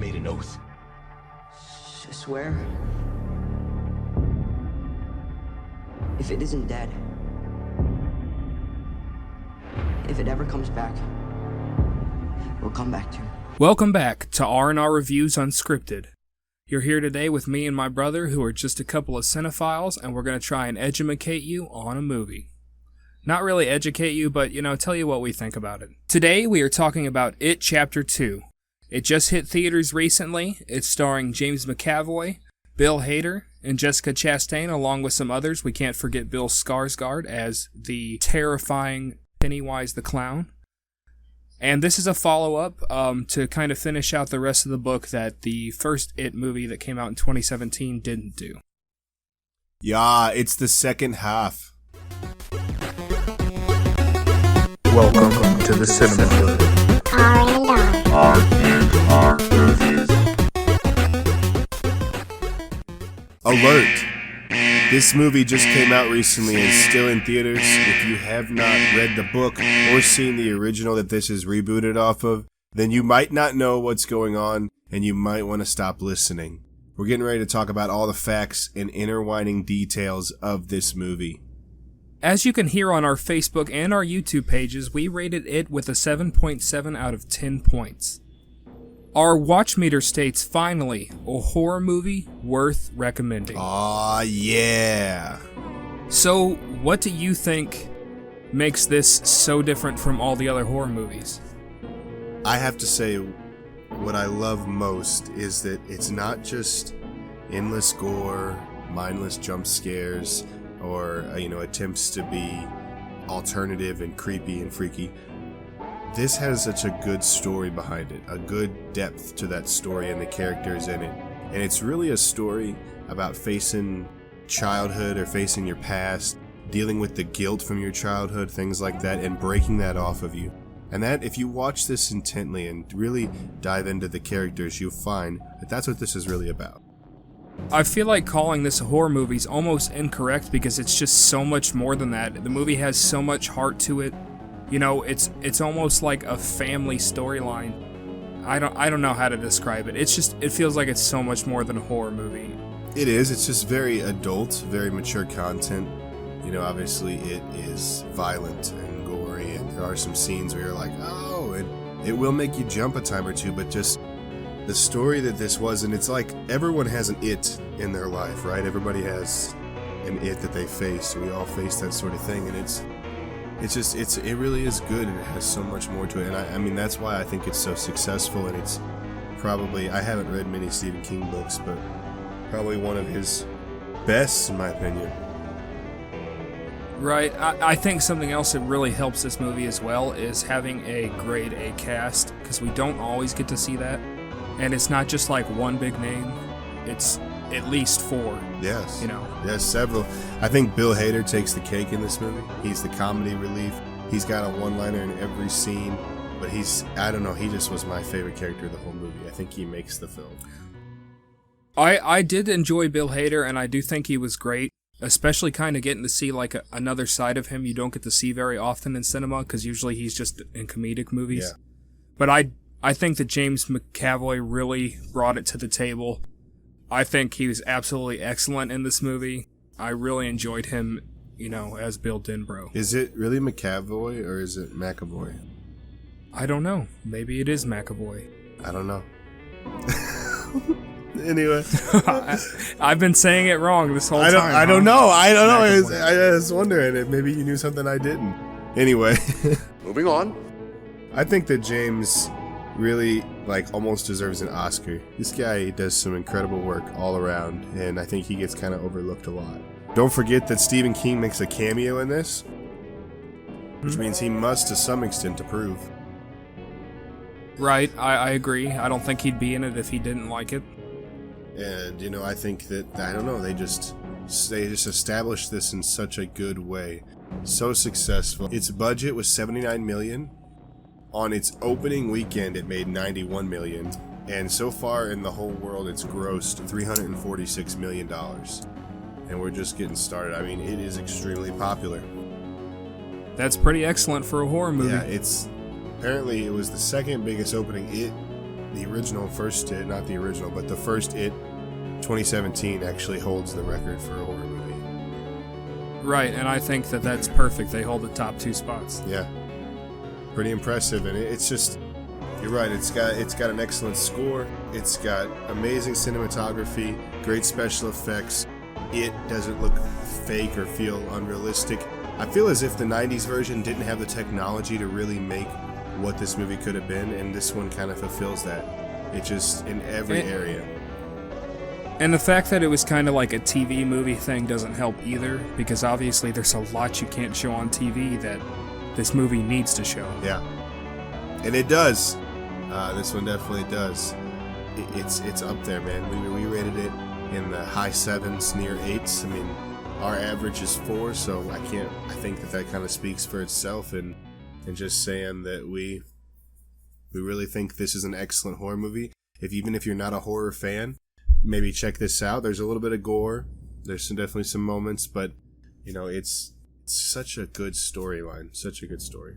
made an oath? Swear? If it isn't dead, if it ever comes back, we'll come back to. Welcome back to R&R Reviews Unscripted. You're here today with me and my brother, who are just a couple of cinephiles, and we're going to try and educate you on a movie. Not really educate you, but, tell you what we think about it. Today, we are talking about It Chapter 2. It just hit theaters recently. It's starring James McAvoy, Bill Hader, and Jessica Chastain, along with some others. We can't forget Bill Skarsgård as the terrifying Pennywise the Clown. And this is a follow-up to kind of finish out the rest of the book that the first It movie that came out in 2017 didn't do. Yeah, it's the second half. Welcome to the Cinema Club. R&R Reviews. Alert! This movie just came out recently and is still in theaters. If you have not read the book or seen the original that this is rebooted off of, then you might not know what's going on and you might want to stop listening. We're getting ready to talk about all the facts and intertwining details of this movie. As you can hear on our Facebook and our YouTube pages, we rated it with a 7.7 out of 10 points. Our watch meter states, finally, a horror movie worth recommending. Aw, yeah. So, what do you think makes this so different from all the other horror movies? I have to say, what I love most is that it's not just endless gore, mindless jump scares, or, attempts to be alternative and creepy and freaky. This has such a good story behind it, a good depth to that story and the characters in it. And it's really a story about facing childhood or facing your past, dealing with the guilt from your childhood, things like that, and breaking that off of you. And that, if you watch this intently and really dive into the characters, you'll find that that's what this is really about. I feel like calling this a horror movie is almost incorrect because it's just so much more than that. The movie has so much heart to it. It's almost like a family storyline. I don't know how to describe it. It feels like it's so much more than a horror movie. It is. It's just very adult, very mature content. Obviously it is violent and gory, and there are some scenes where you're like, oh, and it will make you jump a time or two, but just the story that this was, and it's like everyone has an it in their life, right? Everybody has an it that they face. We all face that sort of thing, and it really is good, and it has so much more to it. And I mean, that's why I think it's so successful, and it's probably, I haven't read many Stephen King books, but probably one of his best, in my opinion. Right. I think something else that really helps this movie as well is having a grade A cast, because we don't always get to see that. And it's not just like one big name, it's at least four. Yes. Yes, several. I think Bill Hader takes the cake in this movie. He's the comedy relief. He's got a one-liner in every scene, but he just was my favorite character of the whole movie. I think he makes the film. I did enjoy Bill Hader, and I do think he was great, especially kind of getting to see like another side of him you don't get to see very often in cinema, because usually he's just in comedic movies. Yeah. But I think that James McAvoy really brought it to the table. I think he was absolutely excellent in this movie. I really enjoyed him, as Bill Denbrough. Is it really McAvoy or is it McAvoy? I don't know. Maybe it is McAvoy. I don't know. Anyway. I've been saying it wrong this whole time. I don't know. I was wondering if maybe you knew something I didn't. Anyway. Moving on. I think that James really almost deserves an Oscar. This guy does some incredible work all around, and I think he gets kind of overlooked a lot. Don't forget that Stephen King makes a cameo in this, which means he must to some extent approve. Right, I agree. I don't think he'd be in it if he didn't like it. And I think that they just established this in such a good way. So successful. Its budget was $79 million. On its opening weekend, it made $91 million, and so far in the whole world, it's grossed $346 million. And we're just getting started. I mean, it is extremely popular. That's pretty excellent for a horror movie. Yeah, apparently it was the second biggest opening it the original first It, not the original, but the first It 2017 actually holds the record for a horror movie. Right, and I think that that's perfect. They hold the top 2 spots. Yeah, pretty impressive, and it's just, you're right. It's got an excellent score. It's got amazing cinematography, great special effects. It doesn't look fake or feel unrealistic. I feel as if the 90s version didn't have the technology to really make what this movie could have been, and this one kind of fulfills that. It just, in every area. And the fact that it was kind of like a TV movie thing doesn't help either, because obviously there's a lot you can't show on TV that this movie needs to show. Yeah. And it does. This one definitely does. It's up there, man. We rated it in the high 7s, near 8s. I mean, our average is 4, so I think that kind of speaks for itself, and just saying that we really think this is an excellent horror movie. Even if you're not a horror fan, maybe check this out. There's a little bit of gore. There's definitely some moments, but it's such a good storyline. Such a good story.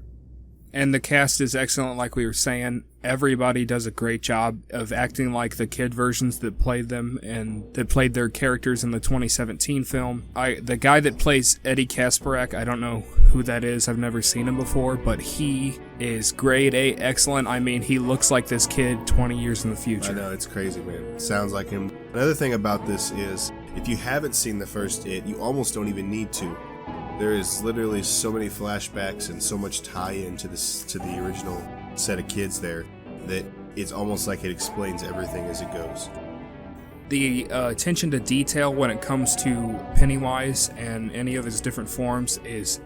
And the cast is excellent, like we were saying. Everybody does a great job of acting like the kid versions that played them and that played their characters in the 2017 film. The guy that plays Eddie Kasparak, I don't know who that is. I've never seen him before, but he is grade A excellent. I mean, he looks like this kid 20 years in the future. I know, it's crazy, man. Sounds like him. Another thing about this is, if you haven't seen the first It, you almost don't even need to. There is literally so many flashbacks and so much tie-in to the original set of kids there that it's almost like it explains everything as it goes. The attention to detail when it comes to Pennywise and any of his different forms is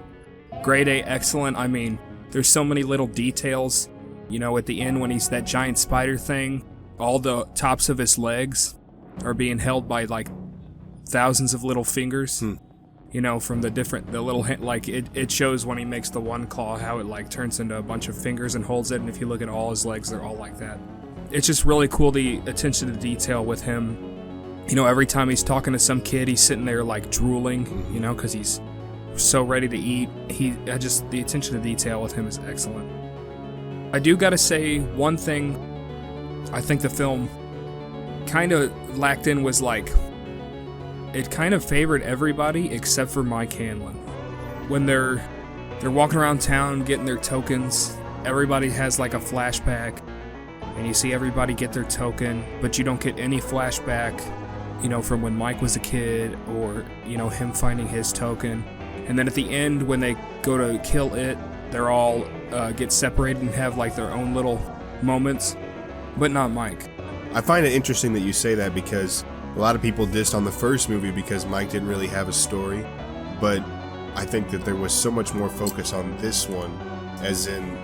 grade A excellent. I mean, there's so many little details. At the end when he's that giant spider thing, all the tops of his legs are being held by like thousands of little fingers. From the little hint, like it shows when he makes the one claw how it like turns into a bunch of fingers and holds it, and if you look at all his legs, they're all like that. It's just really cool, the attention to detail with him. Every time he's talking to some kid, he's sitting there like drooling, because he's so ready to eat. The attention to detail with him is excellent. I do gotta say one thing I think the film kind of lacked in was like, it kind of favored everybody except for Mike Hanlon. When they're walking around town getting their tokens, everybody has like a flashback, and you see everybody get their token, but you don't get any flashback, from when Mike was a kid or, him finding his token. And then at the end, when they go to kill it, they're all get separated and have like their own little moments, but not Mike. I find it interesting that you say that, because a lot of people dissed on the first movie because Mike didn't really have a story, but I think that there was so much more focus on this one, as in,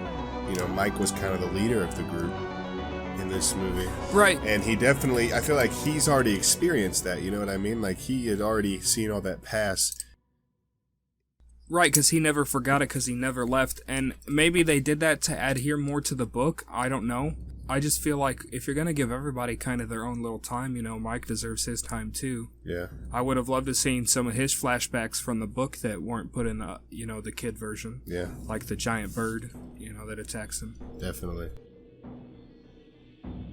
Mike was kind of the leader of the group in this movie. Right. And he definitely, I feel like he's already experienced that, you know what I mean? Like, he had already seen all that pass. Right, because he never forgot it because he never left, and maybe they did that to adhere more to the book, I don't know. I just feel like if you're going to give everybody kind of their own little time, Mike deserves his time too. Yeah. I would have loved to seen some of his flashbacks from the book that weren't put in the, the kid version. Yeah. Like the giant bird, that attacks him. Definitely.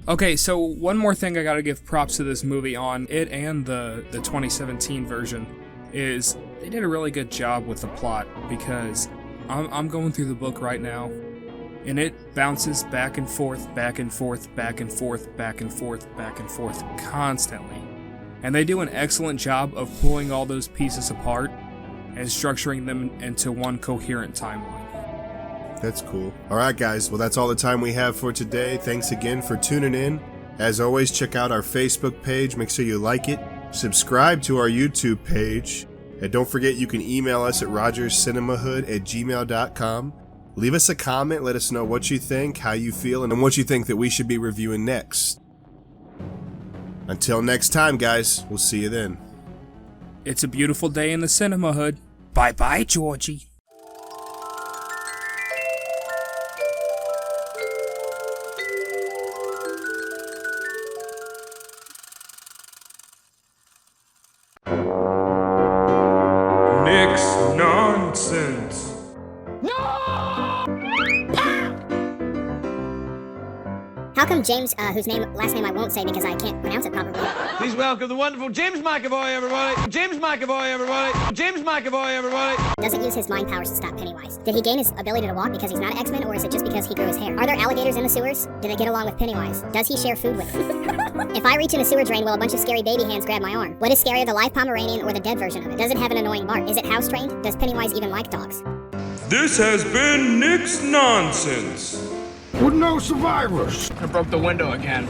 Okay, so one more thing I got to give props to this movie on, it and the 2017 version, is they did a really good job with the plot, because I'm going through the book right now, and it bounces back and forth, back and forth, back and forth, back and forth, back and forth constantly. And they do an excellent job of pulling all those pieces apart and structuring them into one coherent timeline. That's cool. Alright guys, well that's all the time we have for today. Thanks again for tuning in. As always, check out our Facebook page, make sure you like it. Subscribe to our YouTube page. And don't forget you can email us at rogerscinemahood@gmail.com. Leave us a comment, let us know what you think, how you feel, and what you think that we should be reviewing next. Until next time, guys, we'll see you then. It's a beautiful day in the cinema hood. Bye-bye, Georgie. Nick's nonsense. How come James, whose last name I won't say because I can't pronounce it properly? Please welcome the wonderful James McAvoy, everybody. James McAvoy, everybody. James McAvoy, everybody. Doesn't use his mind powers to stop Pennywise. Did he gain his ability to walk because he's not an X-Men, or is it just because he grew his hair? Are there alligators in the sewers? Do they get along with Pennywise? Does he share food with them? If I reach in a sewer drain, will a bunch of scary baby hands grab my arm? What is scarier, the live Pomeranian or the dead version of it? Does it have an annoying bark? Is it house trained? Does Pennywise even like dogs? This has been Nick's Nonsense. With no survivors. I broke the window again.